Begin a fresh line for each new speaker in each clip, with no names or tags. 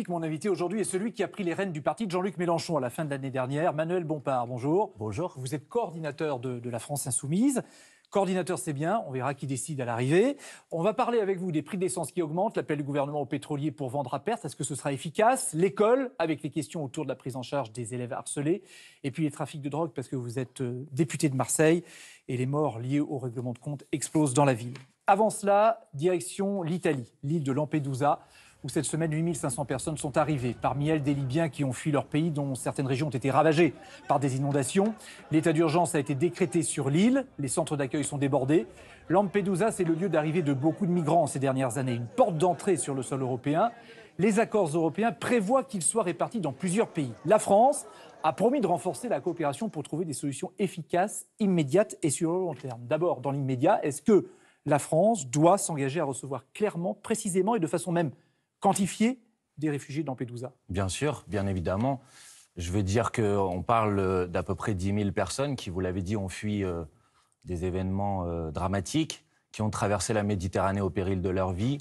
Mon invité aujourd'hui est celui qui a pris les rênes du parti de Jean-Luc Mélenchon à la fin de l'année dernière. Manuel Bompard, bonjour.
Bonjour.
Vous êtes coordinateur de la France Insoumise. Coordinateur, c'est bien, on verra qui décide à l'arrivée. On va parler avec vous des prix d'essence qui augmentent, l'appel du gouvernement aux pétroliers pour vendre à perte, est-ce que ce sera efficace? L'école, avec les questions autour de la prise en charge des élèves harcelés. Et puis les trafics de drogue, parce que vous êtes député de Marseille et les morts liées au règlement de compte explosent dans la ville. Avant cela, direction l'Italie, l'île de Lampedusa, où cette semaine, 8500 personnes sont arrivées. Parmi elles, des Libyens qui ont fui leur pays, dont certaines régions ont été ravagées par des inondations. L'état d'urgence a été décrété sur l'île. Les centres d'accueil sont débordés. Lampedusa, c'est le lieu d'arrivée de beaucoup de migrants ces dernières années. Une porte d'entrée sur le sol européen. Les accords européens prévoient qu'ils soient répartis dans plusieurs pays. La France a promis de renforcer la coopération pour trouver des solutions efficaces, immédiates et sur le long terme. D'abord, dans l'immédiat, est-ce que la France doit s'engager à recevoir clairement, précisément et de façon même quantifier des réfugiés de Lampedusa?
Bien sûr, bien évidemment. Je veux dire qu'on parle d'à peu près 10 000 personnes qui, vous l'avez dit, ont fui des événements dramatiques, qui ont traversé la Méditerranée au péril de leur vie.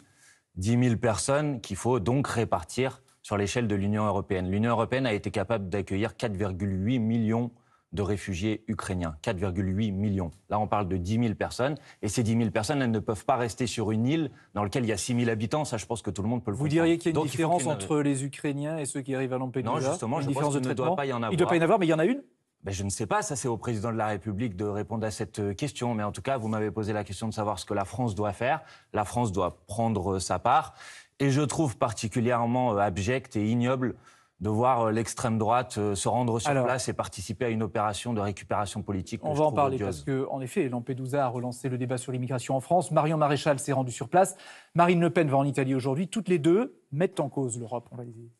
10 000 personnes qu'il faut donc répartir sur l'échelle de l'Union européenne. L'Union européenne a été capable d'accueillir 4,8 millions de réfugiés ukrainiens. 4,8 millions. Là, on parle de 10 000 personnes. Et ces 10 000 personnes, elles ne peuvent pas rester sur une île dans laquelle il y a 6 000 habitants. Ça, je pense que tout le monde peut le comprendre.
Vous diriez qu'il y a une différence entre les Ukrainiens et ceux qui arrivent à Lampedusa?
Non, justement, je pense qu'il ne doit pas y en avoir.
Il ne doit pas y en avoir, mais il y en a une?
Je ne sais pas, ça c'est au président de la République de répondre à cette question. Mais en tout cas, vous m'avez posé la question de savoir ce que la France doit faire. La France doit prendre sa part. Et je trouve particulièrement abject et ignoble de voir l'extrême droite se rendre sur place et participer à une opération de récupération politique.
On va en parler parce qu'en effet, Lampedusa a relancé le débat sur l'immigration en France. Marion Maréchal s'est rendue sur place. Marine Le Pen va en Italie aujourd'hui. Toutes les deux mettent en cause l'Europe. On va essayer.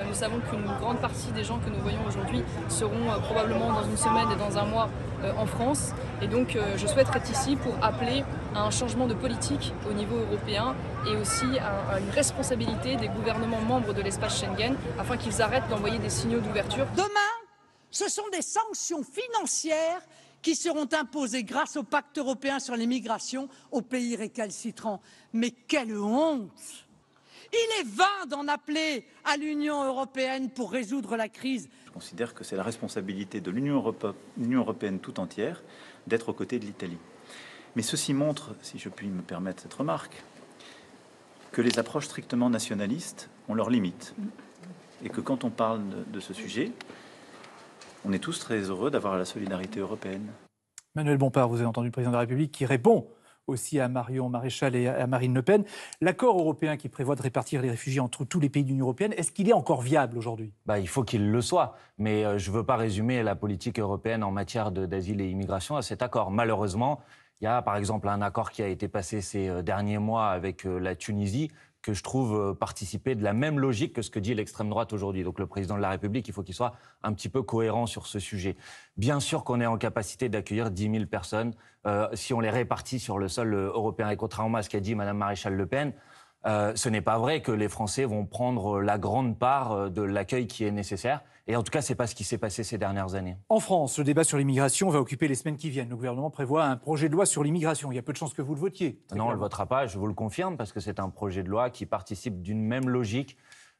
Nous savons qu'une grande partie des gens que nous voyons aujourd'hui seront probablement dans une semaine et dans un mois en France. Et donc je souhaiterais être ici pour appeler à un changement de politique au niveau européen et aussi à une responsabilité des gouvernements membres de l'espace Schengen afin qu'ils arrêtent d'envoyer des signaux d'ouverture.
Demain, ce sont des sanctions financières qui seront imposées grâce au pacte européen sur l'immigration aux pays récalcitrants. Mais quelle honte! Il est vain d'en appeler à l'Union européenne pour résoudre la crise.
Je considère que c'est la responsabilité de l'Union européenne tout entière d'être aux côtés de l'Italie. Mais ceci montre, si je puis me permettre cette remarque, que les approches strictement nationalistes ont leurs limites. Et que quand on parle de ce sujet, on est tous très heureux d'avoir la solidarité européenne.
Manuel Bompard, vous avez entendu le président de la République qui répond aussi à Marion Maréchal et à Marine Le Pen. L'accord européen qui prévoit de répartir les réfugiés entre tous les pays de l'Union européenne, est-ce qu'il est encore viable aujourd'hui?
Il faut qu'il le soit, mais je ne veux pas résumer la politique européenne en matière d'asile et immigration à cet accord. Malheureusement, il y a par exemple un accord qui a été passé ces derniers mois avec la Tunisie, que je trouve participer de la même logique que ce que dit l'extrême droite aujourd'hui. Donc le président de la République, il faut qu'il soit un petit peu cohérent sur ce sujet. Bien sûr qu'on est en capacité d'accueillir 10 000 personnes si on les répartit sur le sol européen. Et contrairement à ce qu'a dit Mme Maréchal Le Pen, ce n'est pas vrai que les Français vont prendre la grande part de l'accueil qui est nécessaire. Et en tout cas, ce n'est pas ce qui s'est passé ces dernières années.
En France, le débat sur l'immigration va occuper les semaines qui viennent. Le gouvernement prévoit un projet de loi sur l'immigration. Il y a peu de chances que vous le votiez.
Non, on ne le votera pas, je vous le confirme, parce que c'est un projet de loi qui participe d'une même logique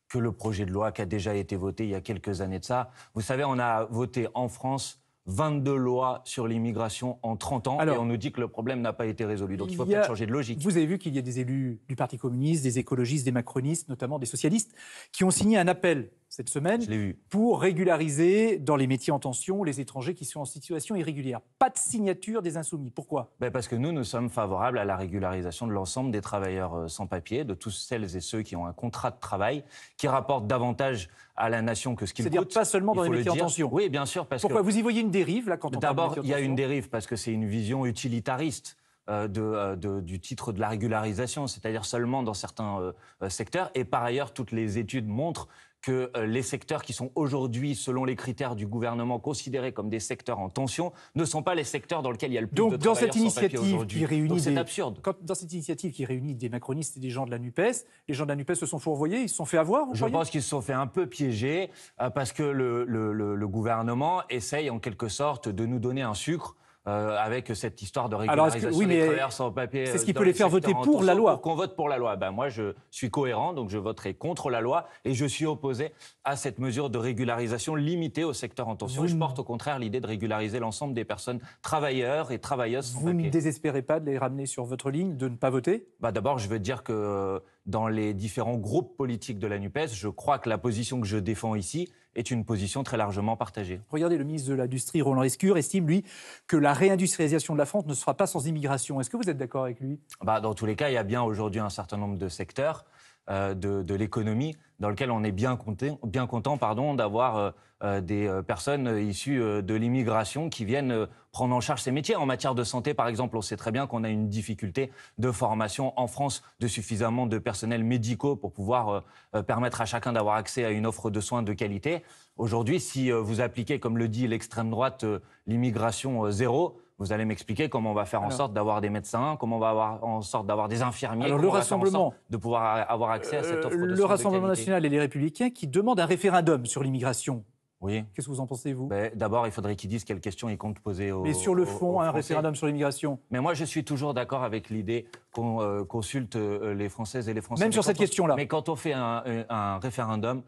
que le projet de loi qui a déjà été voté il y a quelques années de ça. Vous savez, on a voté en France 22 lois sur l'immigration en 30 ans. Alors, et on nous dit que le problème n'a pas été résolu. Donc il faut peut-être changer de logique.
Vous avez vu qu'il y a des élus du Parti communiste, des écologistes, des macronistes, notamment des socialistes, qui ont signé un appel cette semaine pour régulariser dans les métiers en tension les étrangers qui sont en situation irrégulière. Pas de signature des Insoumis. Pourquoi?
Parce que nous sommes favorables à la régularisation de l'ensemble des travailleurs sans papier, de tous celles et ceux qui ont un contrat de travail, qui rapportent davantage à la nation que ce qu'ils coûtent.
C'est-à-dire pas seulement dans les métiers en tension.
Oui, bien sûr.
Pourquoi vous y voyez une dérive là quand on parle de métiers en tension?
D'abord, il y a une dérive parce que c'est une vision utilitariste du titre de la régularisation, c'est-à-dire seulement dans certains secteurs. Et par ailleurs, toutes les études montrent que les secteurs qui sont aujourd'hui, selon les critères du gouvernement, considérés comme des secteurs en tension, ne sont pas les secteurs dans lesquels il y a le plus de travailleurs sans papier aujourd'hui. Donc c'est absurde.
Dans cette initiative qui réunit des macronistes et des gens de la NUPES, les gens de la NUPES se sont fourvoyés, ils se sont fait avoir?
Je pense qu'ils se sont fait un peu piéger parce que le gouvernement essaye en quelque sorte de nous donner un sucre avec cette histoire de
Alors,
régularisation des travailleurs sans papier.
C'est ce qui peut les faire voter pour la loi.
Pour qu'on vote pour la loi. Ben, moi, je suis cohérent, donc je voterai contre la loi et je suis opposé à cette mesure de régularisation limitée au secteur en tension. Je porte au contraire l'idée de régulariser l'ensemble des personnes travailleurs et travailleuses sans papier.
Vous ne désespérez pas de les ramener sur votre ligne, de ne pas voter?
D'abord, je veux dire que dans les différents groupes politiques de la NUPES, je crois que la position que je défends ici est une position très largement partagée.
Regardez, le ministre de l'Industrie, Roland Lescure, estime, lui, que la réindustrialisation de la France ne se fera pas sans immigration. Est-ce que vous êtes d'accord avec lui?
Dans tous les cas, il y a bien aujourd'hui un certain nombre de secteurs de l'économie dans lesquels on est bien content d'avoir des personnes issues de l'immigration qui viennent prendre en charge ces métiers. En matière de santé, par exemple, on sait très bien qu'on a une difficulté de formation en France de suffisamment de personnels médicaux pour pouvoir permettre à chacun d'avoir accès à une offre de soins de qualité. Aujourd'hui, si vous appliquez, comme le dit l'extrême droite, l'immigration zéro, vous allez m'expliquer comment on va faire en sorte d'avoir des médecins, comment on va avoir en sorte d'avoir des infirmiers,
alors,
comment on va faire en sorte de pouvoir avoir accès à cette offre de soins de qualité.
Le Rassemblement national et les Républicains qui demandent un référendum sur l'immigration.
Oui.
Qu'est-ce que vous en pensez, vous?
D'abord, il faudrait qu'ils disent quelles questions ils comptent poser aux
Mais sur le fond, un
Français.
référendum sur l'immigration.
Mais moi, je suis toujours d'accord avec l'idée qu'on consulte les Françaises et les Français.
Même sur cette question-là.
Mais quand on fait un référendum,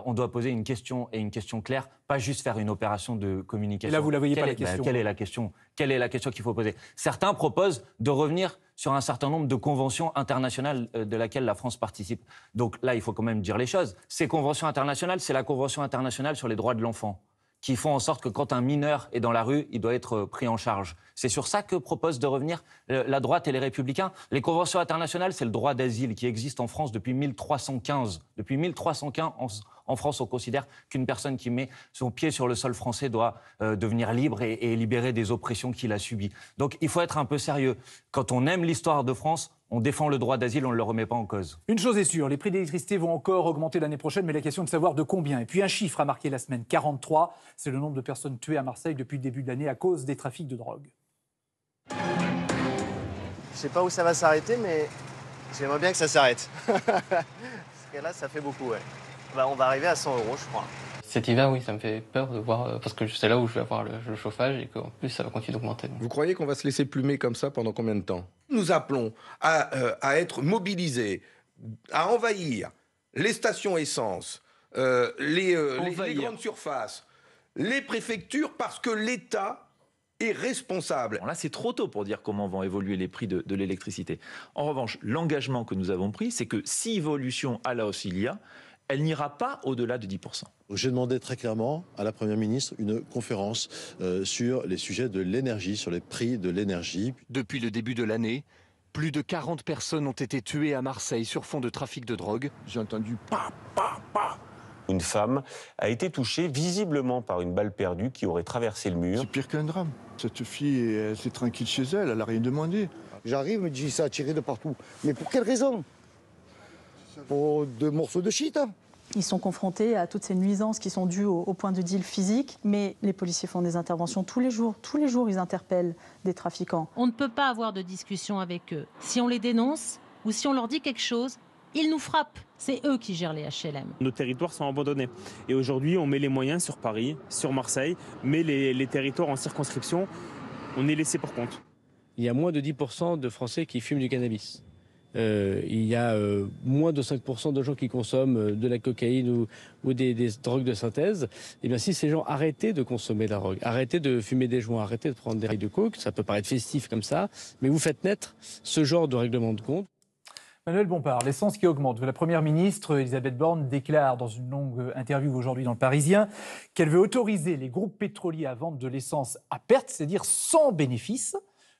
on doit poser une question et une question claire, pas juste faire une opération de communication.
Et là, vous ne la voyez pas, la question.
Quelle est la question? Quelle est la question qu'il faut poser? Certains proposent de revenir sur un certain nombre de conventions internationales de laquelle la France participe. Donc là, il faut quand même dire les choses. Ces conventions internationales, c'est la Convention internationale sur les droits de l'enfant, qui font en sorte que quand un mineur est dans la rue, il doit être pris en charge. C'est sur ça que propose de revenir la droite et les Républicains. Les conventions internationales, c'est le droit d'asile qui existe en France depuis 1315. Depuis 1315, en France, on considère qu'une personne qui met son pied sur le sol français doit devenir libre et libérée des oppressions qu'il a subies. Donc il faut être un peu sérieux. Quand on aime l'histoire de France, on défend le droit d'asile, on ne le remet pas en cause.
Une chose est sûre, les prix d'électricité vont encore augmenter l'année prochaine, mais la question est de savoir de combien. Et puis un chiffre a marqué la semaine, 43, c'est le nombre de personnes tuées à Marseille depuis le début de l'année à cause des trafics de drogue.
Je ne sais pas où ça va s'arrêter, mais j'aimerais bien que ça s'arrête. Parce que là, ça fait beaucoup, ouais. On va arriver à 100 €, je crois.
Cet hiver, oui, ça me fait peur de voir, parce que c'est là où je vais avoir le chauffage et qu'en plus, ça va continuer d'augmenter.
Vous croyez qu'on va se laisser plumer comme ça pendant combien de temps? Nous appelons à être mobilisés, à envahir les stations essence, les grandes surfaces, les préfectures, parce que l'État est responsable.
Là, c'est trop tôt pour dire comment vont évoluer les prix de l'électricité. En revanche, l'engagement que nous avons pris, c'est que si évolution à la hausse il y a, elle n'ira pas au-delà de 10%.
J'ai demandé très clairement à la Première ministre une conférence sur les sujets de l'énergie, sur les prix de l'énergie.
Depuis le début de l'année, plus de 40 personnes ont été tuées à Marseille sur fond de trafic de drogue.
J'ai entendu pa, pa, pa. Une femme a été touchée visiblement par une balle perdue qui aurait traversé le mur.
C'est pire qu'un drame. Cette fille, elle est tranquille chez elle, elle n'a rien demandé.
J'arrive, me dit ça a tiré de partout. Mais pour quelle raison? Pour deux morceaux de shit.
Ils sont confrontés à toutes ces nuisances qui sont dues au point de deal physique, mais les policiers font des interventions tous les jours ils interpellent des trafiquants.
On ne peut pas avoir de discussion avec eux. Si on les dénonce ou si on leur dit quelque chose, ils nous frappent. C'est eux qui gèrent les HLM.
Nos territoires sont abandonnés. Et aujourd'hui, on met les moyens sur Paris, sur Marseille, mais les territoires en circonscription, on est laissé pour compte.
Il y a moins de 10% de Français qui fument du cannabis. Il y a moins de 5% de gens qui consomment de la cocaïne ou des drogues de synthèse. Et bien si ces gens arrêtaient de consommer de la drogue, arrêtaient de fumer des joints, arrêtaient de prendre des rails de coke, ça peut paraître festif comme ça, mais vous faites naître ce genre de règlement de compte.
Manuel Bompard, l'essence qui augmente. La Première ministre, Elisabeth Borne, déclare dans une longue interview aujourd'hui dans Le Parisien qu'elle veut autoriser les groupes pétroliers à vendre de l'essence à perte, c'est-à-dire sans bénéfice,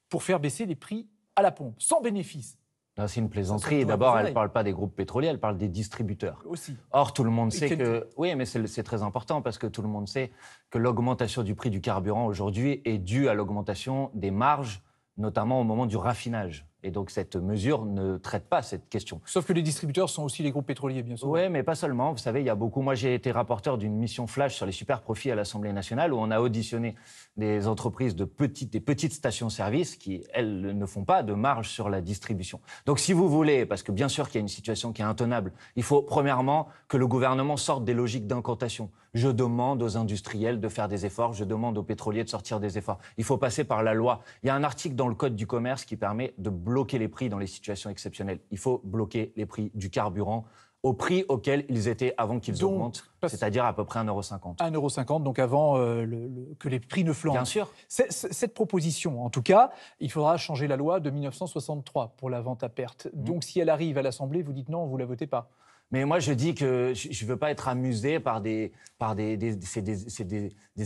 pour faire baisser les prix à la pompe. Sans bénéfice.
C'est une plaisanterie. D'abord, elle ne parle pas des groupes pétroliers, elle parle des distributeurs.
Aussi.
Or, tout le monde sait que... Oui, mais c'est très important parce que tout le monde sait que l'augmentation du prix du carburant aujourd'hui est due à l'augmentation des marges, notamment au moment du raffinage. Et donc, cette mesure ne traite pas cette question.
Sauf que les distributeurs sont aussi les groupes pétroliers, bien sûr.
Oui, mais pas seulement. Vous savez, il y a beaucoup... Moi, j'ai été rapporteur d'une mission flash sur les super profits à l'Assemblée nationale où on a auditionné des entreprises des petites stations-service qui, elles, ne font pas de marge sur la distribution. Donc, si vous voulez, parce que bien sûr qu'il y a une situation qui est intenable, il faut, premièrement, que le gouvernement sorte des logiques d'incantation. Je demande aux industriels de faire des efforts, je demande aux pétroliers de sortir des efforts. Il faut passer par la loi. Il y a un article dans le Code du commerce qui permet de bloquer les prix dans les situations exceptionnelles. Il faut bloquer les prix du carburant au prix auquel ils étaient avant qu'ils augmentent, c'est-à-dire à peu près 1,50 €.
1,50 €, donc avant que les prix ne flambent.
Bien sûr.
Cette proposition, en tout cas, il faudra changer la loi de 1963 pour la vente à perte. Donc si elle arrive à l'Assemblée, vous dites non, vous ne la votez pas.
Mais moi, je dis que je ne veux pas être amusé par des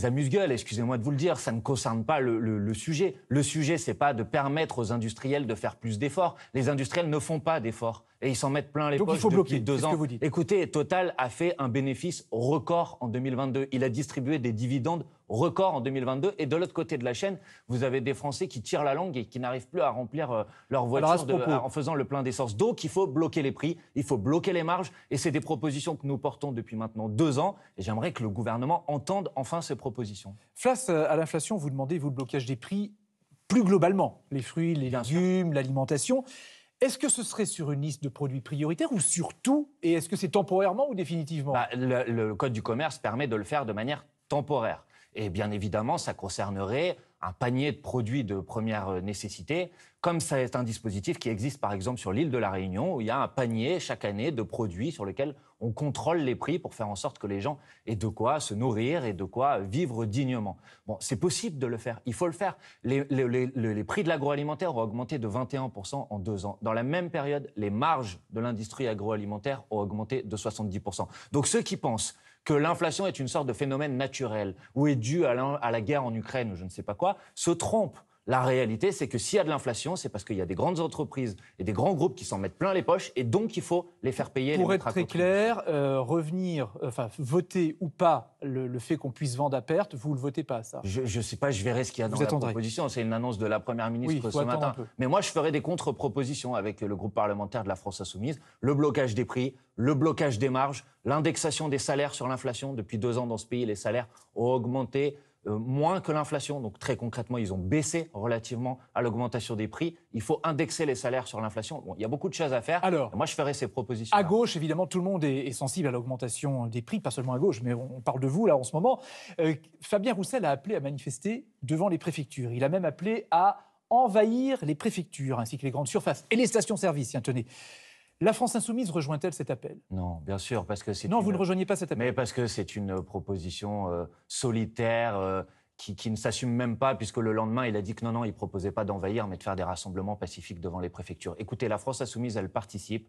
amuse-gueules, excusez-moi de vous le dire. Ça ne concerne pas le sujet. Le sujet, ce n'est pas de permettre aux industriels de faire plus d'efforts. Les industriels ne font pas d'efforts. Et ils s'en mettent plein les poches depuis 2 ans.
Ce que vous dites.
Écoutez, Total a fait un bénéfice record en 2022. Il a distribué des dividendes records en 2022. Et de l'autre côté de la chaîne, vous avez des Français qui tirent la langue et qui n'arrivent plus à remplir leur voiture en faisant le plein d'essence. Donc, il faut bloquer les prix, il faut bloquer les marges. Et c'est des propositions que nous portons depuis maintenant 2 ans. Et j'aimerais que le gouvernement entende enfin ces propositions.
Face à l'inflation, vous demandez, vous, le blocage des prix plus globalement. Les fruits, les légumes, l'alimentation. Est-ce que ce serait sur une liste de produits prioritaires ou sur tout? Et est-ce que c'est temporairement ou définitivement?
Le Code du commerce permet de le faire de manière temporaire. Et bien évidemment, ça concernerait un panier de produits de première nécessité, comme c'est un dispositif qui existe par exemple sur l'île de la Réunion, où il y a un panier chaque année de produits sur lesquels on contrôle les prix pour faire en sorte que les gens aient de quoi se nourrir et de quoi vivre dignement. Bon, c'est possible de le faire, il faut le faire. Les prix de l'agroalimentaire ont augmenté de 21% en 2 ans. Dans la même période, les marges de l'industrie agroalimentaire ont augmenté de 70%. Donc ceux qui pensent que l'inflation est une sorte de phénomène naturel ou est due à la guerre en Ukraine ou je ne sais pas quoi, se trompent. La réalité, c'est que s'il y a de l'inflation, c'est parce qu'il y a des grandes entreprises et des grands groupes qui s'en mettent plein les poches et donc il faut les faire payer.
Pour être très clair, voter ou pas le fait qu'on puisse vendre à perte, vous ne le votez pas, ça?
Je ne sais pas, je verrai ce qu'il y a dans la proposition. C'est une annonce de la Première ministre ce matin. Mais moi, je ferai des contre-propositions avec le groupe parlementaire de la France Insoumise. Le blocage des prix, le blocage des marges, l'indexation des salaires sur l'inflation. Depuis 2 ans dans ce pays, les salaires ont augmenté moins que l'inflation. Donc très concrètement, ils ont baissé relativement à l'augmentation des prix. Il faut indexer les salaires sur l'inflation. Bon, il y a beaucoup de choses à faire.
Alors,
moi, je ferai ces propositions.
À gauche, évidemment, tout le monde est sensible à l'augmentation des prix, pas seulement à gauche, mais on parle de vous là en ce moment. Fabien Roussel a appelé à manifester devant les préfectures. Il a même appelé à envahir les préfectures ainsi que les grandes surfaces et les stations-service. Tiens, tenez. La France Insoumise rejoint-elle cet appel?
Non, bien sûr, parce que c'est...
Non, vous ne rejoignez pas cet appel?
Mais parce que c'est une proposition solitaire qui ne s'assume même pas, puisque le lendemain, il a dit que non, il ne proposait pas d'envahir, mais de faire des rassemblements pacifiques devant les préfectures. Écoutez, la France Insoumise, elle participe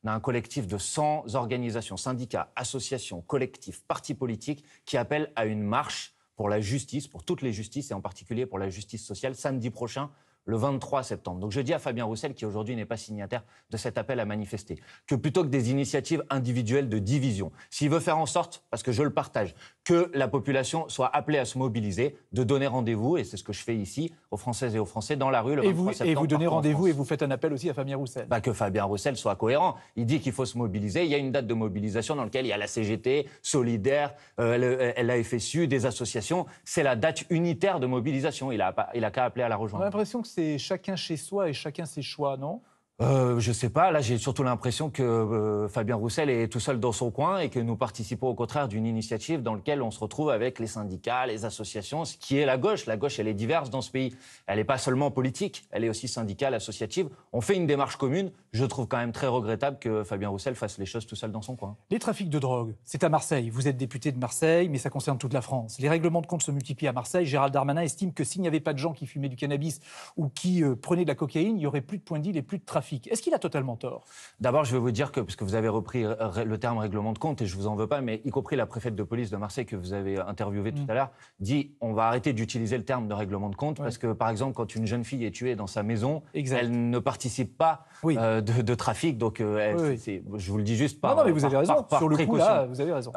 à un collectif de 100 organisations, syndicats, associations, collectifs, partis politiques, qui appellent à une marche pour la justice, pour toutes les justices, et en particulier pour la justice sociale, samedi prochain, le 23 septembre. Donc je dis à Fabien Roussel, qui aujourd'hui n'est pas signataire de cet appel à manifester, que plutôt que des initiatives individuelles de division, s'il veut faire en sorte, parce que je le partage, que la population soit appelée à se mobiliser, de donner rendez-vous, et c'est ce que je fais ici, aux Françaises et aux Français dans la rue le 23 septembre.
Et vous donnez rendez-vous et vous faites un appel aussi à Fabien Roussel?
Que Fabien Roussel soit cohérent. Il dit qu'il faut se mobiliser. Il y a une date de mobilisation dans laquelle il y a la CGT, Solidaire, la FSU, des associations. C'est la date unitaire de mobilisation. Il a qu'à appeler à la rejoindre.
On a l'impression que c'est chacun chez soi et chacun ses choix, non?
Je sais pas, là j'ai surtout l'impression que Fabien Roussel est tout seul dans son coin et que nous participons au contraire d'une initiative dans laquelle on se retrouve avec les syndicats, les associations, ce qui est la gauche. La gauche, elle est diverse dans ce pays. Elle n'est pas seulement politique, elle est aussi syndicale, associative. On fait une démarche commune. Je trouve quand même très regrettable que Fabien Roussel fasse les choses tout seul dans son coin.
Les trafics de drogue, c'est à Marseille. Vous êtes député de Marseille, mais ça concerne toute la France. Les règlements de compte se multiplient à Marseille. Gérald Darmanin estime que s'il n'y avait pas de gens qui fumaient du cannabis ou qui prenaient de la cocaïne, il n'y aurait plus de points de deal et plus de trafic. Est-ce qu'il a totalement tort?
D'abord, je vais vous dire que, parce que vous avez repris le terme règlement de compte, et je vous en veux pas, mais y compris la préfète de police de Marseille que vous avez interviewée tout à l'heure, dit on va arrêter d'utiliser le terme de règlement de compte, parce que, par exemple, quand une jeune fille est tuée dans sa maison, elle ne participe pas de trafic, donc je vous le dis juste par...
Non, mais vous avez raison, sur le coup, là, vous avez raison.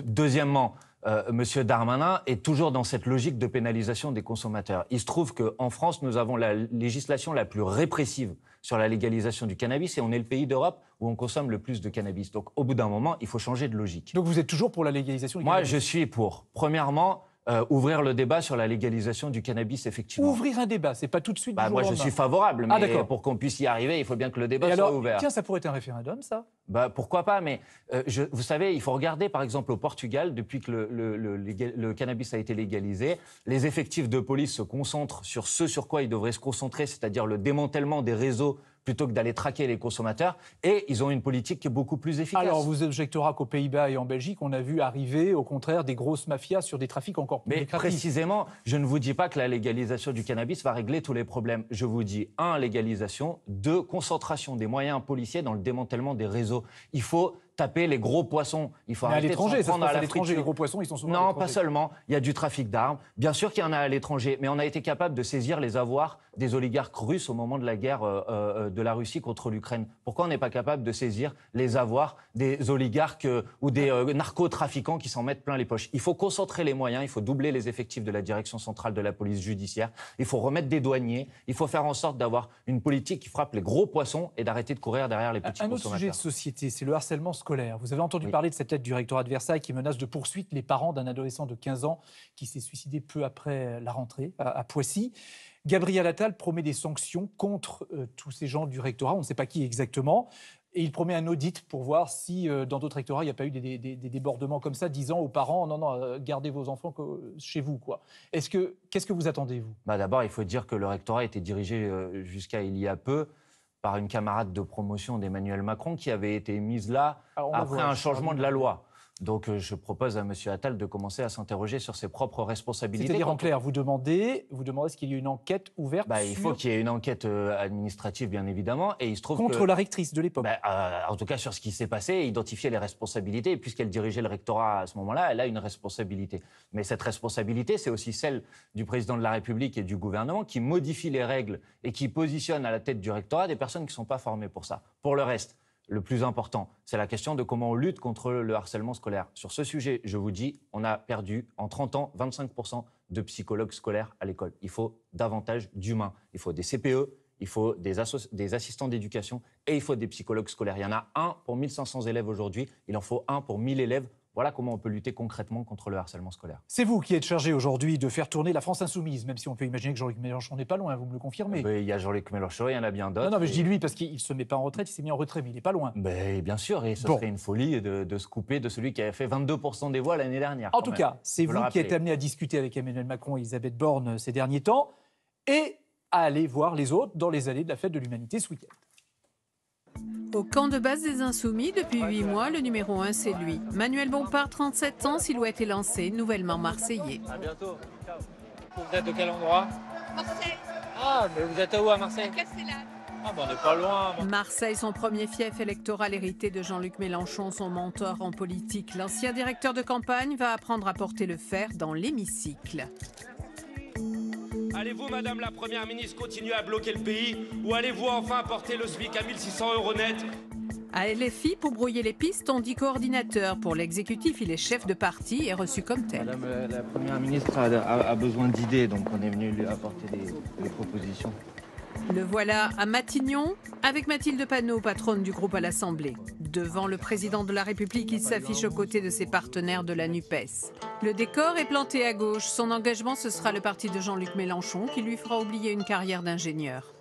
Deuxièmement, Monsieur Darmanin est toujours dans cette logique de pénalisation des consommateurs. Il se trouve qu'en France, nous avons la législation la plus répressive sur la légalisation du cannabis et on est le pays d'Europe où on consomme le plus de cannabis. Donc au bout d'un moment, il faut changer de logique.
Donc vous êtes toujours pour la légalisation du cannabis?
Moi, je suis pour, premièrement, ouvrir le débat sur la légalisation du cannabis, effectivement.
Ouvrir un débat, c'est pas tout de suite du jour
Moi,
au
je
lendemain.
suis favorable, mais
d'accord.
pour qu'on puisse y arriver, il faut bien que le débat
Et
soit
alors,
ouvert.
tiens, ça pourrait être un référendum, ça?
Pourquoi pas, mais vous savez, il faut regarder, par exemple, au Portugal, depuis que le cannabis a été légalisé, les effectifs de police se concentrent sur ce sur quoi ils devraient se concentrer, c'est-à-dire le démantèlement des réseaux plutôt que d'aller traquer les consommateurs, et ils ont une politique qui est beaucoup plus efficace.
Alors, vous objectera qu'aux Pays-Bas et en Belgique, on a vu arriver, au contraire, des grosses mafias sur des trafics encore plus
Mais
lucratifs.
précisément, je ne vous dis pas que la légalisation du cannabis va régler tous les problèmes. Je vous dis, 1, légalisation, 2, concentration des moyens policiers dans le démantèlement des réseaux. Il faut taper les gros poissons. Il faut
Mais à
arrêter de
l'étranger,
s'en
ça se
prendre
passe
à
à
la
l'étranger.
friture.
Les gros poissons, ils sont souvent à
Non,
l'étranger.
pas seulement. Il y a du trafic d'armes. Bien sûr qu'il y en a à l'étranger, mais on a été capable de saisir les avoirs des oligarques russes au moment de la guerre de la Russie contre l'Ukraine. Pourquoi on n'est pas capable de saisir les avoirs des oligarques ou des narcotrafiquants qui s'en mettent plein les poches? Il faut concentrer les moyens, il faut doubler les effectifs de la direction centrale de la police judiciaire, il faut remettre des douaniers, il faut faire en sorte d'avoir une politique qui frappe les gros poissons et d'arrêter de courir derrière les petits
Un autre
consommateurs.
sujet de société, c'est le harcèlement scolaire. Vous avez entendu parler de cette lettre du rectorat de Versailles qui menace de poursuite les parents d'un adolescent de 15 ans qui s'est suicidé peu après la rentrée à Poissy. Gabriel Attal promet des sanctions contre tous ces gens du rectorat, on ne sait pas qui exactement, et il promet un audit pour voir si dans d'autres rectorats il n'y a pas eu des débordements comme ça, disant aux parents non, gardez vos enfants chez vous, quoi. Qu'est-ce que vous attendez, vous?
D'abord, il faut dire que le rectorat était dirigé jusqu'à il y a peu par une camarade de promotion d'Emmanuel Macron qui avait été mise là après un changement de la loi. Donc je propose à M. Attal de commencer à s'interroger sur ses propres responsabilités.
C'est-à-dire, en clair, vous demandez ce qu'il y ait une enquête ouverte
Il faut qu'il y ait une enquête administrative, bien évidemment. Et il se trouve
contre la rectrice de l'époque.
En tout cas, sur ce qui s'est passé, identifier les responsabilités. Et puisqu'elle dirigeait le rectorat à ce moment-là, elle a une responsabilité. Mais cette responsabilité, c'est aussi celle du président de la République et du gouvernement qui modifie les règles et qui positionne à la tête du rectorat des personnes qui ne sont pas formées pour ça. Pour le reste, le plus important, c'est la question de comment on lutte contre le harcèlement scolaire. Sur ce sujet, je vous dis, on a perdu en 30 ans 25% de psychologues scolaires à l'école. Il faut davantage d'humains. Il faut des CPE, il faut des assistants d'éducation et il faut des psychologues scolaires. Il y en a un pour 1500 élèves aujourd'hui, il en faut un pour 1000 élèves. Voilà comment on peut lutter concrètement contre le harcèlement scolaire.
C'est vous qui êtes chargé aujourd'hui de faire tourner la France insoumise, même si on peut imaginer que Jean-Luc Mélenchon n'est pas loin, vous me le confirmez.
Il y a Jean-Luc Mélenchon, il y en a bien d'autres.
Non, mais je dis lui parce qu'il ne se met pas en retraite, il s'est mis en retrait, mais il n'est pas loin.
Bien sûr, et ce serait une folie de se couper de celui qui avait fait 22% des voix l'année dernière.
En tout cas, c'est vous qui êtes amené à discuter avec Emmanuel Macron et Elisabeth Borne ces derniers temps et à aller voir les autres dans les allées de la fête de l'Humanité ce week-end.
Au camp de base des Insoumis, depuis 8 mois, le numéro 1, c'est lui. Manuel Bompard, 37 ans, silhouette élancée, nouvellement marseillais.
À bientôt. Vous êtes de quel endroit?
Marseille.
Ah, mais vous êtes où à Marseille?
Castellane.
Ah, on n'est pas loin.
Marseille, son premier fief électoral hérité de Jean-Luc Mélenchon, son mentor en politique. L'ancien directeur de campagne va apprendre à porter le fer dans l'hémicycle.
Allez-vous, Madame la Première ministre, continuer à bloquer le pays ou allez-vous enfin porter le SMIC à 1 600 € net?
À LFI, pour brouiller les pistes, on dit coordinateur. Pour l'exécutif, il est chef de parti et reçu comme tel.
Madame la Première ministre a besoin d'idées, donc on est venu lui apporter des propositions.
Le voilà à Matignon, avec Mathilde Panot, patronne du groupe à l'Assemblée. Devant le président de la République, il s'affiche aux côtés de ses partenaires de la NUPES. Le décor est planté à gauche. Son engagement, ce sera le parti de Jean-Luc Mélenchon, qui lui fera oublier une carrière d'ingénieur.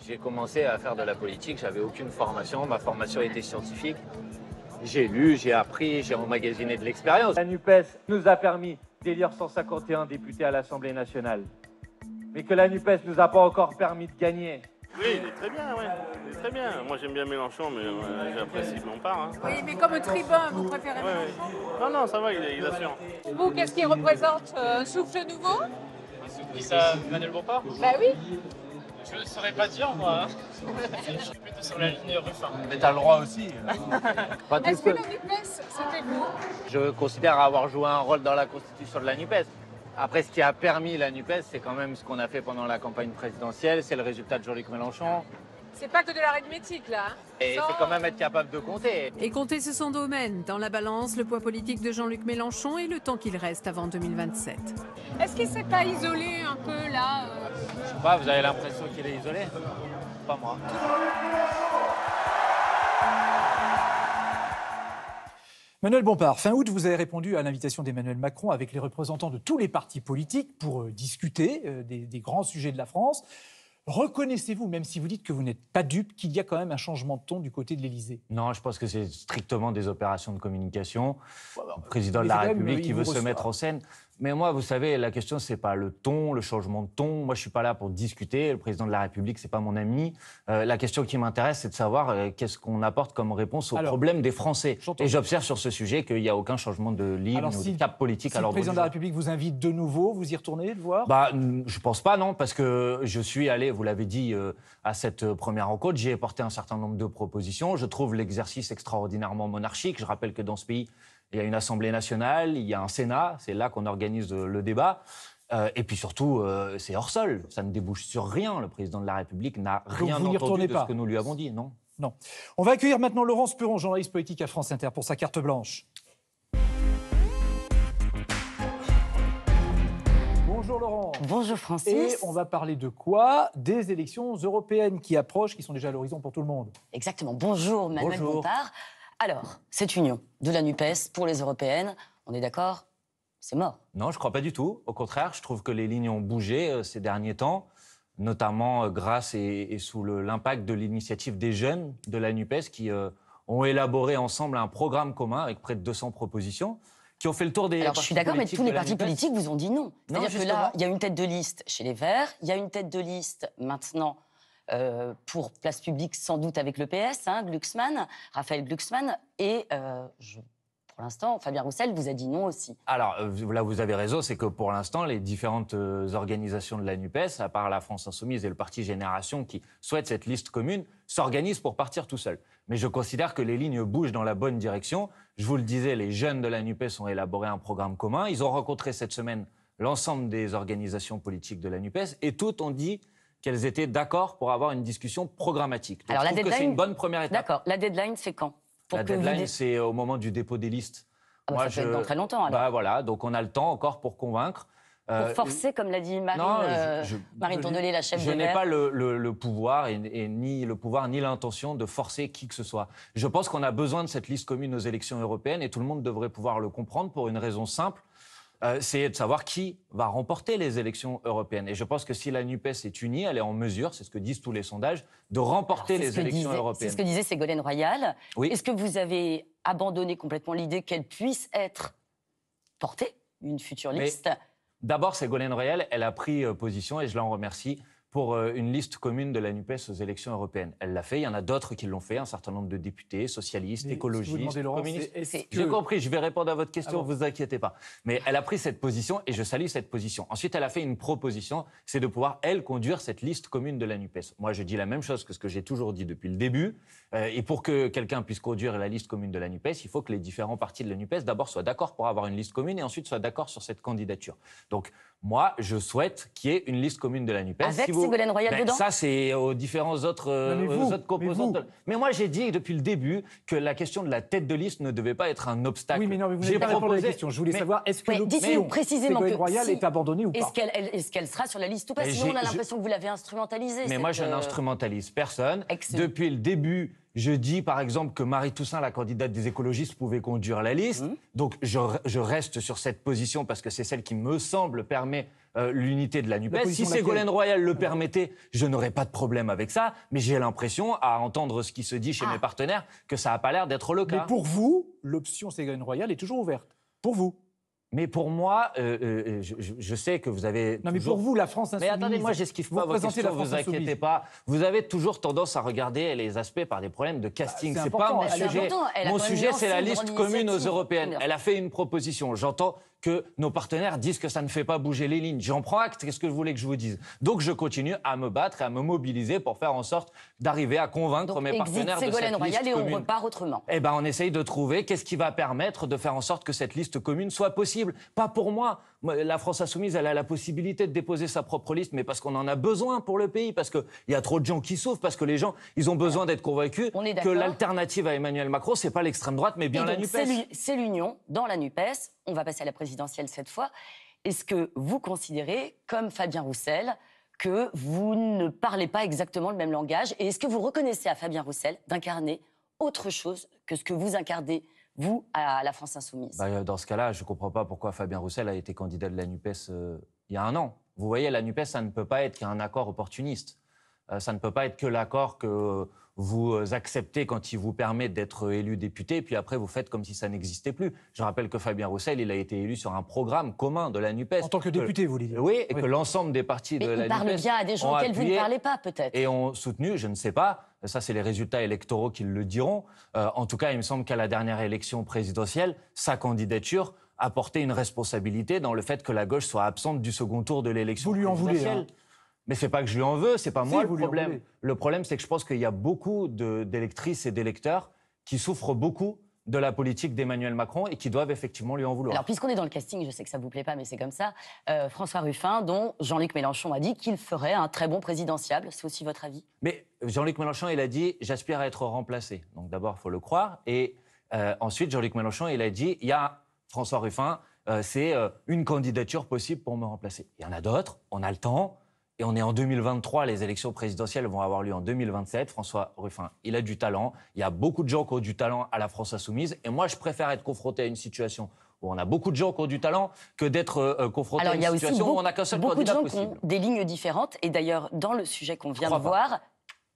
J'ai commencé à faire de la politique, j'avais aucune formation, ma formation était scientifique. J'ai lu, j'ai appris, j'ai emmagasiné de l'expérience.
La NUPES nous a permis d'élire 151 députés à l'Assemblée nationale. Mais que la NUPES nous a pas encore permis de gagner.
Oui, il est très bien, ouais. Il est très bien. Moi, j'aime bien Mélenchon, mais j'apprécie Bompard. Hein.
Oui, mais comme tribun, vous préférez Mélenchon?
Non, ça va, il assure.
Vous, qu'est-ce qu'il représente? Un souffle nouveau?
Qui ça, Manuel Bompard?
Bah oui.
Je ne saurais pas dire, moi. Je suis plutôt sur la ligne Ruffin.
Mais t'as le droit aussi.
Est-ce que la NUPES, c'était vous?
Je considère avoir joué un rôle dans la constitution de la NUPES. Après, ce qui a permis la NUPES, c'est quand même ce qu'on a fait pendant la campagne présidentielle, c'est le résultat de Jean-Luc Mélenchon.
C'est pas que de l'arithmétique, là.
Et c'est quand même être capable de compter.
Et compter, c'est son domaine. Dans la balance, le poids politique de Jean-Luc Mélenchon et le temps qu'il reste avant 2027. Est-ce qu'il s'est pas isolé un peu, là
Je sais pas, vous avez l'impression qu'il est isolé? Pas moi.
Manuel Bompard, fin août, vous avez répondu à l'invitation d'Emmanuel Macron avec les représentants de tous les partis politiques pour discuter des grands sujets de la France. Reconnaissez-vous, même si vous dites que vous n'êtes pas dupe, qu'il y a quand même un changement de ton du côté de l'Élysée?
Non, je pense que c'est strictement des opérations de communication. Le président de la République qui veut se mettre en scène. Mais moi, vous savez, la question, c'est pas le ton, le changement de ton. Moi, je suis pas là pour discuter. Le président de la République, c'est pas mon ami. La question qui m'intéresse, c'est de savoir qu'est-ce qu'on apporte comme réponse aux problèmes des Français. Et j'observe sur ce sujet qu'il n'y a aucun changement de ligne ou de cap politique à l'ordre du jour.
Si le président de la République vous invite de nouveau, vous y retournez le voir?
Je pense pas, non, parce que je suis allé, vous l'avez dit, à cette première rencontre. J'y ai porté un certain nombre de propositions. Je trouve l'exercice extraordinairement monarchique. Je rappelle que dans ce pays, il y a une Assemblée nationale, il y a un Sénat, c'est là qu'on organise le débat. Et puis surtout, c'est hors sol, ça ne débouche sur rien. Le président de la République n'a rien entendu de ce que nous lui avons dit, non.
Non. On va accueillir maintenant Laurence Peron, journaliste politique à France Inter, pour sa carte blanche. Bonjour Laurence.
Bonjour Francis.
Et on va parler de quoi? Des élections européennes qui approchent, qui sont déjà à l'horizon pour tout le monde.
Exactement. Bonjour Manuel Bompard. Alors, cette union de la NUPES pour les européennes, on est d'accord? C'est mort.
Non, je ne crois pas du tout. Au contraire, je trouve que les lignes ont bougé ces derniers temps, notamment grâce et sous l'impact de l'initiative des jeunes de la NUPES qui ont élaboré ensemble un programme commun avec près de 200 propositions qui ont fait le tour des
Alors, je suis d'accord, mais tous les partis politiques vous ont dit non. C'est-à-dire que là, il y a une tête de liste chez les Verts, il y a une tête de liste maintenant pour Place Publique, sans doute avec le PS, Glucksmann, Raphaël Glucksmann, et pour l'instant, Fabien Roussel vous a dit non aussi.
Alors là, vous avez raison, c'est que pour l'instant, les différentes organisations de la NUPES, à part la France Insoumise et le Parti Génération qui souhaitent cette liste commune, s'organisent pour partir tout seuls. Mais je considère que les lignes bougent dans la bonne direction. Je vous le disais, les jeunes de la NUPES ont élaboré un programme commun. Ils ont rencontré cette semaine l'ensemble des organisations politiques de la NUPES et toutes ont dit qu'elles étaient d'accord pour avoir une discussion programmatique. Donc,
alors,
je trouve que c'est une bonne première étape.
D'accord. La deadline, c'est quand?
La deadline, c'est au moment du dépôt des listes.
Ça peut être dans très longtemps, alors.
Voilà, donc on a le temps encore pour convaincre.
Pour forcer, comme l'a dit Marine Tondelier, la chef des Verts.
Je n'ai pas le pouvoir, et ni le pouvoir ni l'intention de forcer qui que ce soit. Je pense qu'on a besoin de cette liste commune aux élections européennes et tout le monde devrait pouvoir le comprendre pour une raison simple. C'est de savoir qui va remporter les élections européennes. Et je pense que si la NUPES est unie, elle est en mesure, c'est ce que disent tous les sondages, de remporter les élections européennes.
C'est ce que disait Ségolène Royal.
Oui.
Est-ce que vous avez abandonné complètement l'idée qu'elle puisse être portée, une future liste?
D'abord, Ségolène Royal, elle a pris position, et je l'en remercie, pour une liste commune de la NUPES aux élections européennes. Elle l'a fait, il y en a d'autres qui l'ont fait, un certain nombre de députés, socialistes, écologistes, communistes. J'ai compris, je vais répondre à votre question, vous inquiétez pas. Mais elle a pris cette position et je salue cette position. Ensuite, elle a fait une proposition, c'est de pouvoir, elle, conduire cette liste commune de la NUPES. Moi, je dis la même chose que ce que j'ai toujours dit depuis le début. Et pour que quelqu'un puisse conduire la liste commune de la NUPES, il faut que les différents partis de la NUPES, d'abord, soient d'accord pour avoir une liste commune et ensuite soient d'accord sur cette candidature. Donc, moi, je souhaite qu'il y ait une liste commune de la NUPES.
Avec Ségolène Royal dedans?
Ça, c'est aux différents autres composantes. Mais moi, j'ai dit depuis le début que la question de la tête de liste ne devait pas être un obstacle.
Oui, mais non, mais vous n'avez pas répondu à la question. Je voulais savoir, est-ce que l'option Ségolène Royal est abandonnée ou pas?
Est-ce qu'elle sera sur la liste ou pas? Sinon, on a l'impression que vous l'avez instrumentalisée.
Mais moi, je n'instrumentalise personne. Depuis le début, je dis, par exemple, que Marie Toussaint, la candidate des écologistes, pouvait conduire la liste. Donc, je reste sur cette position parce que c'est celle qui, me semble, permet l'unité de la NUPES. Si Ségolène Royal le permettait, je n'aurais pas de problème avec ça. Mais j'ai l'impression, à entendre ce qui se dit chez mes partenaires, que ça n'a pas l'air d'être le cas.
Mais pour vous, l'option Ségolène Royal est toujours ouverte. Pour vous.
Mais pour moi, je sais que vous avez.
Non, mais pour vous, la France Insoumise.
Mais attendez, moi, j'esquive pas vos questions, vous inquiétez pas. Vous avez toujours tendance à regarder les aspects par des problèmes de casting. C'est pas mon sujet. Mon sujet, c'est la liste commune aux européennes. Elle a fait une proposition. J'entends que nos partenaires disent que ça ne fait pas bouger les lignes. J'en prends acte, qu'est-ce que vous voulez que je vous dise? Donc je continue à me battre et à me mobiliser pour faire en sorte d'arriver à convaincre mes partenaires de cette liste commune.
Ségolène Royal et on repart autrement.
Eh ben, on essaye de trouver qu'est-ce qui va permettre de faire en sorte que cette liste commune soit possible. Pas pour moi. La France Insoumise, elle a la possibilité de déposer sa propre liste, mais parce qu'on en a besoin pour le pays, parce qu'il y a trop de gens qui souffrent, parce que les gens, ils ont besoin d'être convaincus que l'alternative à Emmanuel Macron, c'est pas l'extrême droite, mais bien la NUPES.
C'est l'union dans la NUPES. On va passer à la présidentielle cette fois. Est-ce que vous considérez, comme Fabien Roussel, que vous ne parlez pas exactement le même langage? Et est-ce que vous reconnaissez à Fabien Roussel d'incarner autre chose que ce que vous incarnez, vous, à la France Insoumise?
Dans ce cas-là, je ne comprends pas pourquoi Fabien Roussel a été candidat de la NUPES il y a un an. Vous voyez, la NUPES, ça ne peut pas être qu'un accord opportuniste. Ça ne peut pas être que l'accord que vous acceptez quand il vous permet d'être élu député, puis après vous faites comme si ça n'existait plus. Je rappelle que Fabien Roussel, il a été élu sur un programme commun de la NUPES.
En tant que député, vous voulez dire?
Oui, et que l'ensemble des partis de la NUPES...
il parle bien à des gens auxquels vous ne parlez pas, peut-être.
Et ont soutenu, je ne sais pas, ça c'est les résultats électoraux qui le diront. En tout cas, il me semble qu'à la dernière élection présidentielle, sa candidature apportait une responsabilité dans le fait que la gauche soit absente du second tour de l'élection présidentielle.
Vous lui en voulez, hein.
Mais c'est pas que je lui en veux, c'est pas moi le problème. Le problème, c'est que je pense qu'il y a beaucoup d'électrices et d'électeurs qui souffrent beaucoup de la politique d'Emmanuel Macron et qui doivent effectivement lui en vouloir.
Alors, puisqu'on est dans le casting, je sais que ça vous plaît pas, mais c'est comme ça. François Ruffin, dont Jean-Luc Mélenchon a dit qu'il ferait un très bon présidentiable. C'est aussi votre avis?
Mais Jean-Luc Mélenchon, il a dit « j'aspire à être remplacé ». Donc d'abord, il faut le croire. Et ensuite, Jean-Luc Mélenchon, il a dit « il y a François Ruffin, c'est une candidature possible pour me remplacer ». Il y en a d'autres, on a le temps. Et on est en 2023, les élections présidentielles vont avoir lieu en 2027. François Ruffin, il a du talent. Il y a beaucoup de gens qui ont du talent à la France Insoumise. Et moi, je préfère être confronté à une situation où on a beaucoup de gens qui ont du talent que d'être confronté à une situation où on n'a qu'un seul candidat possible.
Il y a aussi beaucoup de gens qui ont des lignes différentes. Et d'ailleurs, dans le sujet qu'on vient de voir,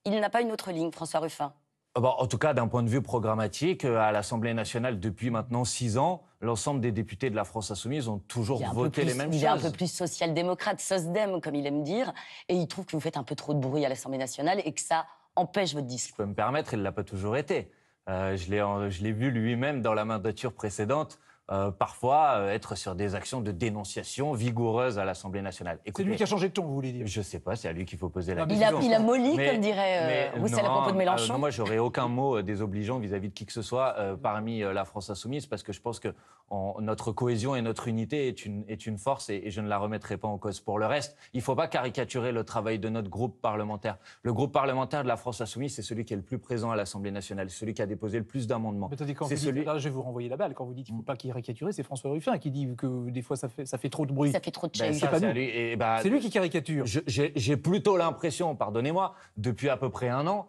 il n'a pas une autre ligne, François Ruffin.
En tout cas, d'un point de vue programmatique, à l'Assemblée nationale, depuis maintenant 6 ans, l'ensemble des députés de la France Insoumise ont toujours voté les mêmes choses.
Il est un peu plus social-démocrate, SOSDEM, comme il aime dire, et il trouve que vous faites un peu trop de bruit à l'Assemblée nationale et que ça empêche votre discours.
Je peux me permettre, il ne l'a pas toujours été. Je l'ai vu lui-même dans la mandature précédente, parfois être sur des actions de dénonciation vigoureuses à l'Assemblée nationale.
C'est lui qui a changé de ton, vous voulez dire?
Je ne sais pas, c'est à lui qu'il faut poser la question.
Il a molli, comme dirait Roussel à propos de Mélenchon.
Non, moi, j'aurais aucun mot désobligeant vis-à-vis de qui que ce soit parmi la France Insoumise, parce que je pense que notre cohésion et notre unité est une force et je ne la remettrai pas en cause. Pour le reste, il ne faut pas caricaturer le travail de notre groupe parlementaire. Le groupe parlementaire de la France Insoumise, c'est celui qui est le plus présent à l'Assemblée nationale, c'est celui qui a déposé le plus d'amendements.
Là, je vais vous renvoyer la balle. Quand vous dites qu'il ne faut pas caricaturer, c'est François Ruffin qui dit que des fois ça fait trop de bruit.
Ça fait trop de
chahut. C'est lui qui caricature.
J'ai plutôt l'impression, pardonnez-moi, depuis à peu près un an,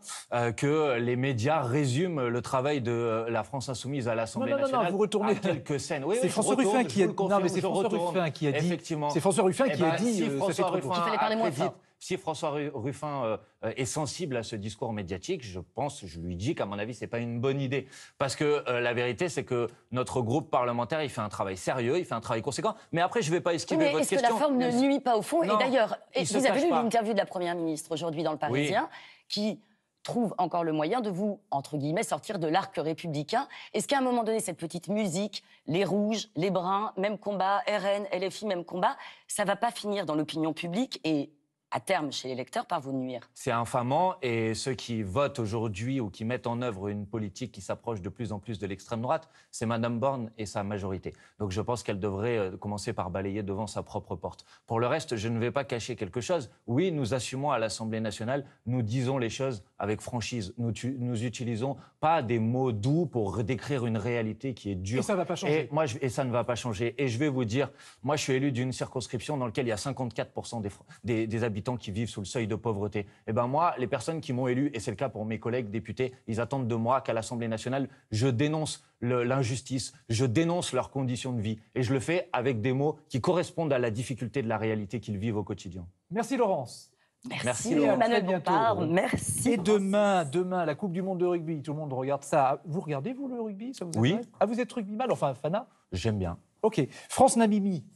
que les médias résument le travail de la France Insoumise à l'Assemblée nationale.
Non, vous retournez
à quelques scènes. Oui,
c'est François Ruffin qui a dit. Non, mais c'est François Ruffin qui a dit.
Effectivement.
C'est François Ruffin qui a dit.
Si François Ruffin est sensible à ce discours médiatique, je lui dis qu'à mon avis, c'est pas une bonne idée. Parce que la vérité, c'est que notre groupe parlementaire, il fait un travail sérieux, il fait un travail conséquent. Mais après, je vais pas esquiver votre question.
Est-ce que la forme ne nuit pas au fond?
Non,
et d'ailleurs, vous avez lu l'interview de la Première ministre aujourd'hui dans Le Parisien, qui trouve encore le moyen de vous, entre guillemets, sortir de l'arc républicain. Est-ce qu'à un moment donné, cette petite musique, les rouges, les bruns, même combat, RN, LFI, même combat, ça va pas finir dans l'opinion publique et à terme, chez les lecteurs, par vous nuire?
C'est infamant et ceux qui votent aujourd'hui ou qui mettent en œuvre une politique qui s'approche de plus en plus de l'extrême droite, c'est Mme Borne et sa majorité. Donc je pense qu'elle devrait commencer par balayer devant sa propre porte. Pour le reste, je ne vais pas cacher quelque chose. Oui, nous assumons à l'Assemblée nationale, nous disons les choses avec franchise. Nous utilisons pas des mots doux pour décrire une réalité qui est dure.
Et ça ne va pas changer.
Et ça ne va pas changer. Et je vais vous dire, moi je suis élu d'une circonscription dans laquelle il y a 54% des habitants qui vivent sous le seuil de pauvreté. Et ben moi, les personnes qui m'ont élu, et c'est le cas pour mes collègues députés, ils attendent de moi qu'à l'Assemblée nationale, je dénonce l'injustice, je dénonce leurs conditions de vie. Et je le fais avec des mots qui correspondent à la difficulté de la réalité qu'ils vivent au quotidien.
Merci Laurence.
Merci Emmanuel Bompard, merci.
Et demain, la Coupe du Monde de rugby, tout le monde regarde ça. Vous regardez, vous, le rugby? Ça vous intéresse? Ah, vous êtes rugbyman, enfin, Fana?
J'aime bien.
OK. France-Namibie,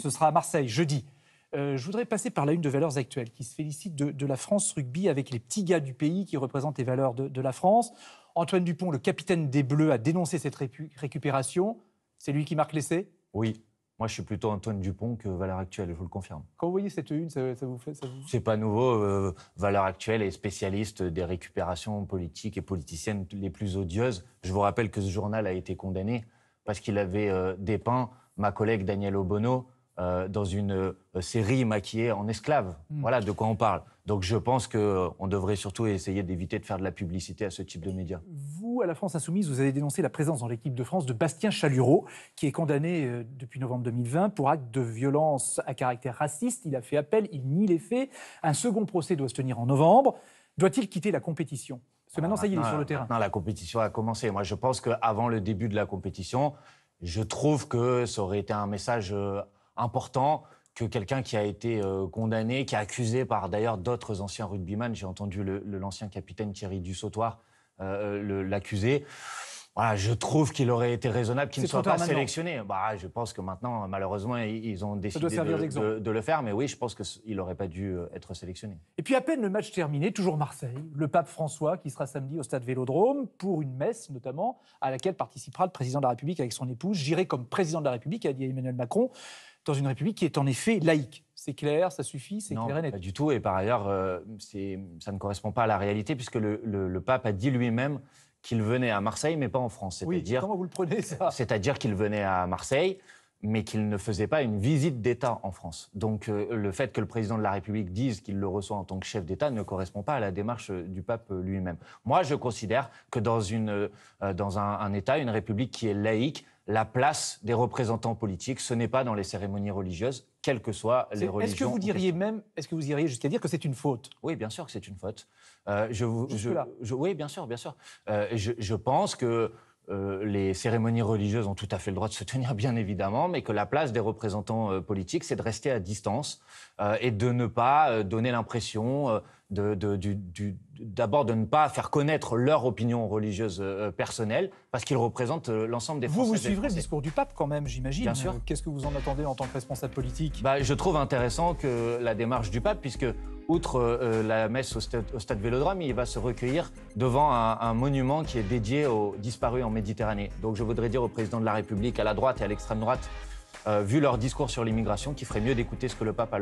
ce sera à Marseille, jeudi. Je voudrais passer par la une de Valeurs Actuelles, qui se félicite de la France rugby avec les petits gars du pays qui représentent les valeurs de la France. Antoine Dupont, le capitaine des Bleus, a dénoncé cette récupération. C'est lui qui marque l'essai?
Oui. Moi, je suis plutôt Antoine Dupont que Valeurs Actuelles, je vous le confirme.
Quand vous voyez cette une, ça vous fait...
C'est pas nouveau. Valeurs Actuelles est spécialiste des récupérations politiques et politiciennes les plus odieuses. Je vous rappelle que ce journal a été condamné parce qu'il avait dépeint ma collègue Danielle Obono dans une série maquillée en esclave. Voilà de quoi on parle. Donc je pense qu'on devrait surtout essayer d'éviter de faire de la publicité à ce type de médias.
Vous, à la France Insoumise, vous avez dénoncé la présence dans l'équipe de France de Bastien Chalureau, qui est condamné depuis novembre 2020 pour acte de violence à caractère raciste. Il a fait appel, il nie les faits. Un second procès doit se tenir en novembre. Doit-il quitter la compétition? Parce que maintenant, ça y est, il est sur le terrain.
Maintenant, la compétition a commencé. Moi, je pense qu'avant le début de la compétition, je trouve que ça aurait été un message important que quelqu'un qui a été condamné, qui est accusé par d'ailleurs d'autres anciens rugbyman, j'ai entendu l'ancien capitaine Thierry Dussautoir l'accuser. Voilà, je trouve qu'il aurait été raisonnable qu'il ne soit pas sélectionné. Bah, je pense que maintenant, malheureusement, ils ont décidé de le faire. Mais oui, je pense qu'il n'aurait pas dû être sélectionné.
Et puis à peine le match terminé, toujours Marseille, le pape François qui sera samedi au stade Vélodrome pour une messe notamment à laquelle participera le président de la République avec son épouse. J'irai comme président de la République, a dit Emmanuel Macron, dans une République qui est en effet laïque. C'est clair, ça suffit, c'est clair et net.
Pas du tout. Et par ailleurs, ça ne correspond pas à la réalité puisque le pape a dit lui-même qu'il venait à Marseille, mais pas en France.
Oui, comment vous le prenez, ça ?
C'est-à-dire qu'il venait à Marseille, mais qu'il ne faisait pas une visite d'État en France. Donc le fait que le président de la République dise qu'il le reçoit en tant que chef d'État ne correspond pas à la démarche du pape lui-même. Moi, je considère que dans un État, une République qui est laïque, la place des représentants politiques, ce n'est pas dans les cérémonies religieuses, quelles que soient les religions.
Est-ce que vous iriez jusqu'à dire que c'est une faute ?
Oui, bien sûr que c'est une faute. Oui, bien sûr, bien sûr. Je pense que les cérémonies religieuses ont tout à fait le droit de se tenir, bien évidemment, mais que la place des représentants politiques, c'est de rester à distance et de ne pas donner l'impression d'abord de ne pas faire connaître leur opinion religieuse personnelle, parce qu'ils représentent l'ensemble des Français.
Vous suivrez le discours du pape quand même, j'imagine.
Bien sûr.
Qu'est-ce que vous en attendez en tant que responsable politique ?
Je trouve intéressant que la démarche du pape, puisque outre la messe au stade Vélodrome, il va se recueillir devant un monument qui est dédié aux disparus en Méditerranée. Donc je voudrais dire au président de la République, à la droite et à l'extrême droite, vu leur discours sur l'immigration, qu'il ferait mieux d'écouter ce que le pape a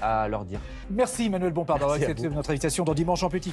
à leur dire.
Merci Emmanuel Bompard d'avoir accepté notre invitation dans Dimanche en Petit.